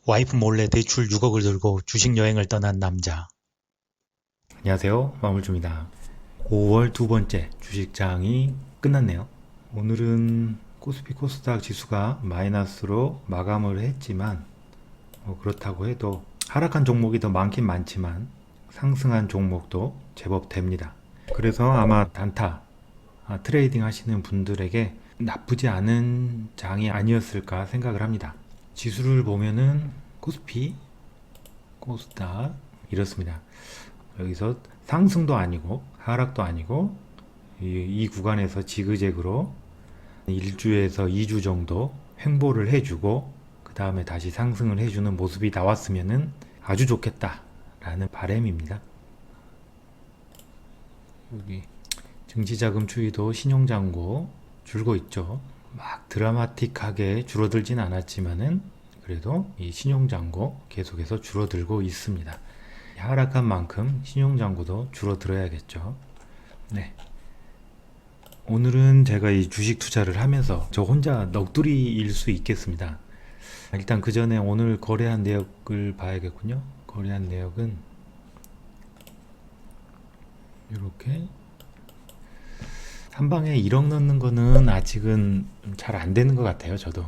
와이프 몰래 대출 6억을 들고 주식 여행을 떠난 남자. 안녕하세요. 마물주입니다. 5월 두 번째 주식장이 끝났네요. 오늘은 코스피 코스닥 지수가 마이너스로 마감을 했지만 그렇다고 해도 하락한 종목이 더 많긴 많지만 상승한 종목도 제법 됩니다. 그래서 아마 단타 트레이딩 하시는 분들에게 나쁘지 않은 장이 아니었을까 생각을 합니다. 지수를 보면은 코스피, 코스닥 이렇습니다. 여기서 상승도 아니고 하락도 아니고 이 구간에서 지그재그로 1주에서 2주 정도 횡보를 해주고 그 다음에 다시 상승을 해주는 모습이 나왔으면은 아주 좋겠다라는 바람입니다. 여기 증시자금 추이도 신용잔고 줄고 있죠. 막 드라마틱하게 줄어들진 않았지만은 그래도 이 신용잔고 계속해서 줄어들고 있습니다. 하락한 만큼 신용잔고도 줄어들어야겠죠. 네. 오늘은 제가 이 주식 투자를 하면서 저 혼자 넋두리일 수 있겠습니다. 일단 그 전에 오늘 거래한 내역을 봐야겠군요. 거래한 내역은 이렇게 한 방에 1억 넣는 거는 아직은 잘 안 되는 것 같아요. 저도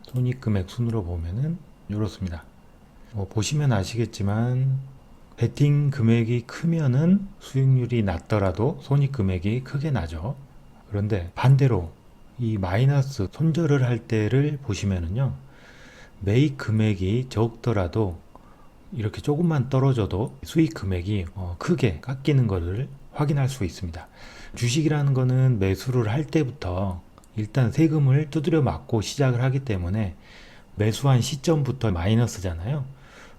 손익금액 순으로 보면은 이렇습니다. 보시면 아시겠지만 베팅 금액이 크면은 수익률이 낮더라도 손익금액이 크게 나죠. 그런데 반대로 이 마이너스 손절을 할 때를 보시면은요, 매입 금액이 적더라도 이렇게 조금만 떨어져도 수익 금액이 크게 깎이는 것을 확인할 수 있습니다. 주식이라는 거는 매수를 할 때부터 일단 세금을 두드려 맞고 시작을 하기 때문에 매수한 시점부터 마이너스잖아요.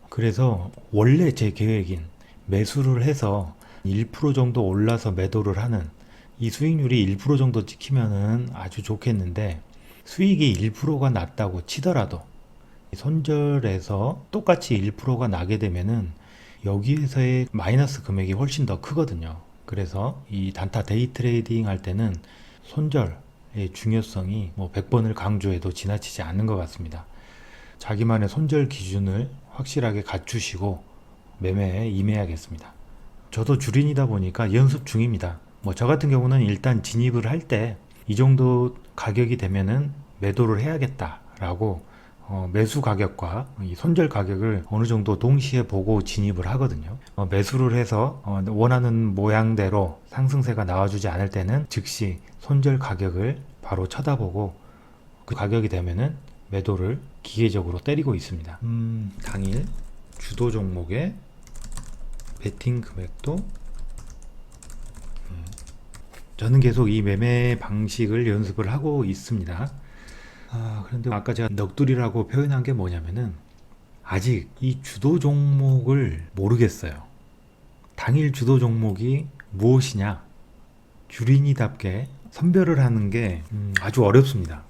그래서 원래 제 계획인 매수를 해서 1% 정도 올라서 매도를 하는 이 수익률이 1% 정도 찍히면은 아주 좋겠는데, 수익이 1%가 났다고 치더라도 손절해서 똑같이 1%가 나게 되면은 여기에서의 마이너스 금액이 훨씬 더 크거든요. 그래서 이 단타 데이 트레이딩 할 때는 손절의 중요성이 100번을 강조해도 지나치지 않는 것 같습니다. 자기만의 손절 기준을 확실하게 갖추시고 매매에 임해야겠습니다. 저도 주린이다 보니까 연습 중입니다. 저 같은 경우는 일단 진입을 할 때 이 정도 가격이 되면은 매도를 해야겠다라고 매수 가격과 이 손절 가격을 어느 정도 동시에 보고 진입을 하거든요. 매수를 해서 원하는 모양대로 상승세가 나와주지 않을 때는 즉시 손절 가격을 바로 쳐다보고 그 가격이 되면은 매도를 기계적으로 때리고 있습니다. 당일 주도 종목의 베팅 금액도 저는 계속 이 매매 방식을 연습을 하고 있습니다. 그런데 아까 제가 넋두리라고 표현한 게 뭐냐면은 아직 이 주도 종목을 모르겠어요. 당일 주도 종목이 무엇이냐, 주린이답게 선별을 하는 게 아주 어렵습니다.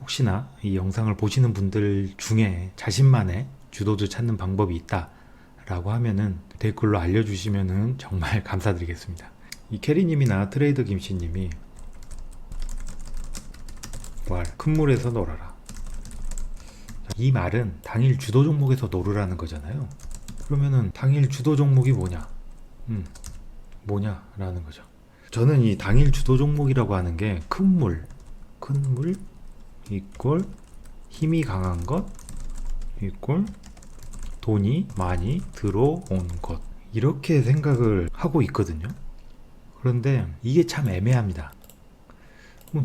혹시나 이 영상을 보시는 분들 중에 자신만의 주도주 찾는 방법이 있다 라고 하면은 댓글로 알려주시면은 정말 감사드리겠습니다. 이 캐리님이나 트레이더 김씨님이 큰 물에서 놀아라, 이 말은 당일 주도 종목에서 놀으라는 거잖아요. 그러면은 당일 주도 종목이 뭐냐라는 거죠. 저는 이 당일 주도 종목이라고 하는 게 큰 물 이꼴 힘이 강한 것 이꼴 돈이 많이 들어온 것, 이렇게 생각을 하고 있거든요. 그런데 이게 참 애매합니다.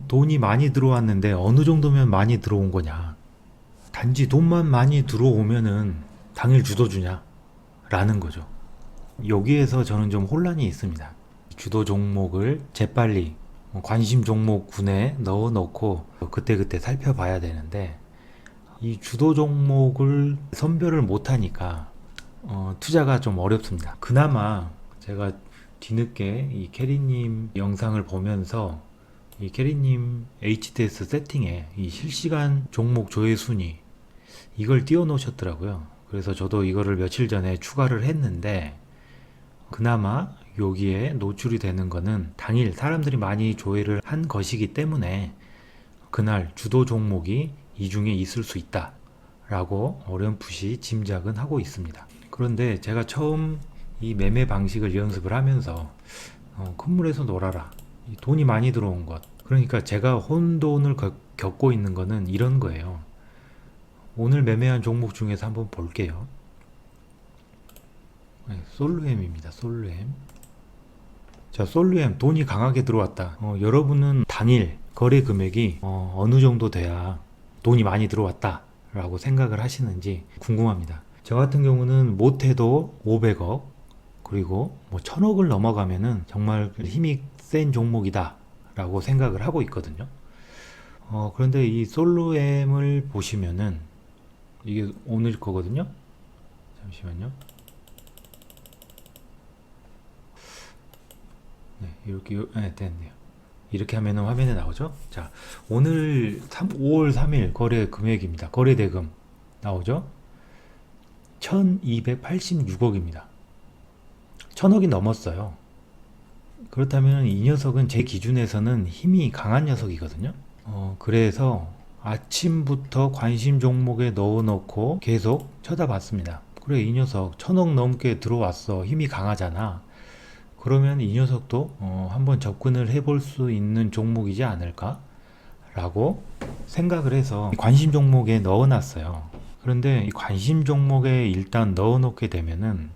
돈이 많이 들어왔는데 어느 정도면 많이 들어온 거냐, 단지 돈만 많이 들어오면은 당일 주도주냐 라는 거죠. 여기에서 저는 좀 혼란이 있습니다. 주도 종목을 재빨리 관심 종목군에 넣어 놓고 그때그때 살펴봐야 되는데, 이 주도 종목을 선별을 못하니까 투자가 좀 어렵습니다. 그나마 제가 뒤늦게 이 캐리님 영상을 보면서 이 캐리님 HTS 세팅에 이 실시간 종목 조회 순위 이걸 띄워 놓으셨더라고요. 그래서 저도 이거를 며칠 전에 추가를 했는데, 그나마 여기에 노출이 되는 거는 당일 사람들이 많이 조회를 한 것이기 때문에 그날 주도 종목이 이 중에 있을 수 있다 라고 어렴풋이 짐작은 하고 있습니다. 그런데 제가 처음 이 매매 방식을 연습을 하면서 큰 물에서 놀아라, 돈이 많이 들어온 것, 그러니까 제가 혼돈을 겪고 있는 거는 이런 거예요. 오늘 매매한 종목 중에서 한번 볼게요. 네, 솔루엠입니다. 솔루엠. 자, 솔루엠 돈이 강하게 들어왔다. 여러분은 당일 거래 금액이 어느 정도 돼야 돈이 많이 들어왔다 라고 생각을 하시는지 궁금합니다. 저 같은 경우는 못해도 500억, 그리고 뭐 1000억을 넘어가면은 정말 힘이 센 종목이다 라고 생각을 하고 있거든요. 그런데 이 솔루엠을 보시면은 이게 오늘 거거든요. 잠시만요. 네, 이렇게, 네, 됐네요. 이렇게 하면은 화면에 나오죠. 자, 오늘 5월 3일 거래 금액입니다. 거래 대금 나오죠. 1286억입니다. 1000억이 넘었어요. 그렇다면 이 녀석은 제 기준에서는 힘이 강한 녀석이거든요. 그래서 아침부터 관심 종목에 넣어놓고 계속 쳐다봤습니다. 그래, 이 녀석 1000억 넘게 들어왔어. 힘이 강하잖아. 그러면 이 녀석도 한번 접근을 해볼 수 있는 종목이지 않을까? 라고 생각을 해서 관심 종목에 넣어놨어요. 그런데 이 관심 종목에 일단 넣어놓게 되면은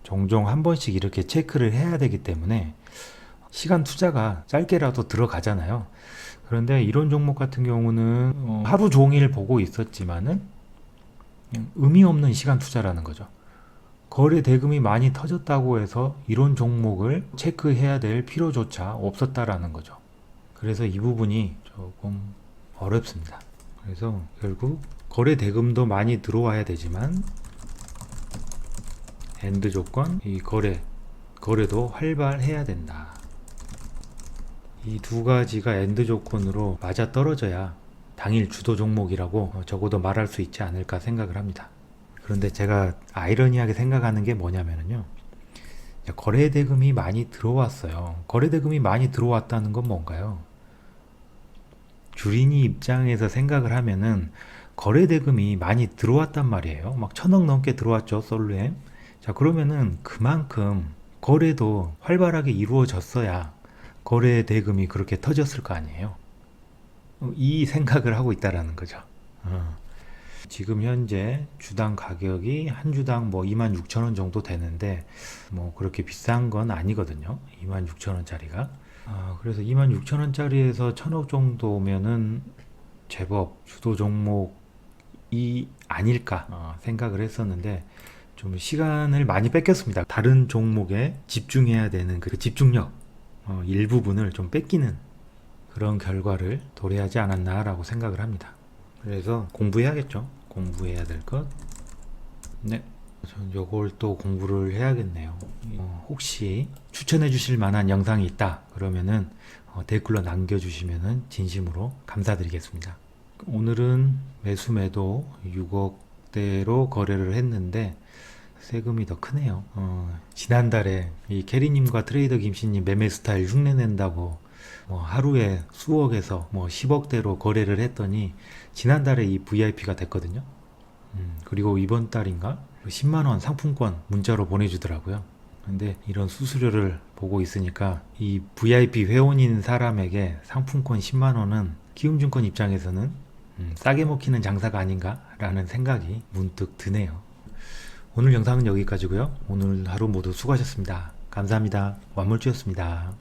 종종 한 번씩 이렇게 체크를 해야 되기 때문에 시간 투자가 짧게라도 들어가잖아요. 그런데 이런 종목 같은 경우는 하루 종일 보고 있었지만은 의미 없는 시간 투자라는 거죠. 거래 대금이 많이 터졌다고 해서 이런 종목을 체크해야 될 필요조차 없었다라는 거죠. 그래서 이 부분이 조금 어렵습니다. 그래서 결국 거래 대금도 많이 들어와야 되지만 엔드 조건, 이 거래도 활발해야 된다. 이 두 가지가 엔드 조건으로 맞아 떨어져야 당일 주도 종목이라고 적어도 말할 수 있지 않을까 생각을 합니다. 그런데 제가 아이러니하게 생각하는 게 뭐냐면요. 거래 대금이 많이 들어왔어요. 거래 대금이 많이 들어왔다는 건 뭔가요? 주린이 입장에서 생각을 하면은 거래 대금이 많이 들어왔단 말이에요. 막 1000억 넘게 들어왔죠, 솔루엠. 자, 그러면은 그만큼 거래도 활발하게 이루어졌어야 거래 대금이 그렇게 터졌을 거 아니에요. 이 생각을 하고 있다라는 거죠. 지금 현재 주당 가격이 한 주당 뭐 26,000원 정도 되는데 뭐 그렇게 비싼 건 아니거든요. 26,000원짜리가. 그래서 26,000원짜리에서 1000억 정도면은 제법 주도 종목이 아닐까 생각을 했었는데 좀 시간을 많이 뺏겼습니다. 다른 종목에 집중해야 되는 그 집중력 일부분을 좀 뺏기는 그런 결과를 도래하지 않았나라고 생각을 합니다. 그래서 공부해야겠죠. 공부해야 될 것. 네, 전 요걸 또 공부를 해야겠네요. 혹시 추천해 주실 만한 영상이 있다 그러면은 댓글로 남겨주시면은 진심으로 감사드리겠습니다. 오늘은 매수 매도 6억대로 거래를 했는데 세금이 더 크네요. 지난달에 이 캐리님과 트레이더 김씨님 매매 스타일 흉내낸다고 하루에 수억에서 10억대로 거래를 했더니 지난달에 이 VIP가 됐거든요. 그리고 이번 달인가 10만원 상품권 문자로 보내주더라고요. 근데 이런 수수료를 보고 있으니까 이 VIP 회원인 사람에게 상품권 10만원은 키움증권 입장에서는 싸게 먹히는 장사가 아닌가 라는 생각이 문득 드네요. 오늘 영상은 여기까지고요. 오늘 하루 모두 수고하셨습니다. 감사합니다. 완물주였습니다.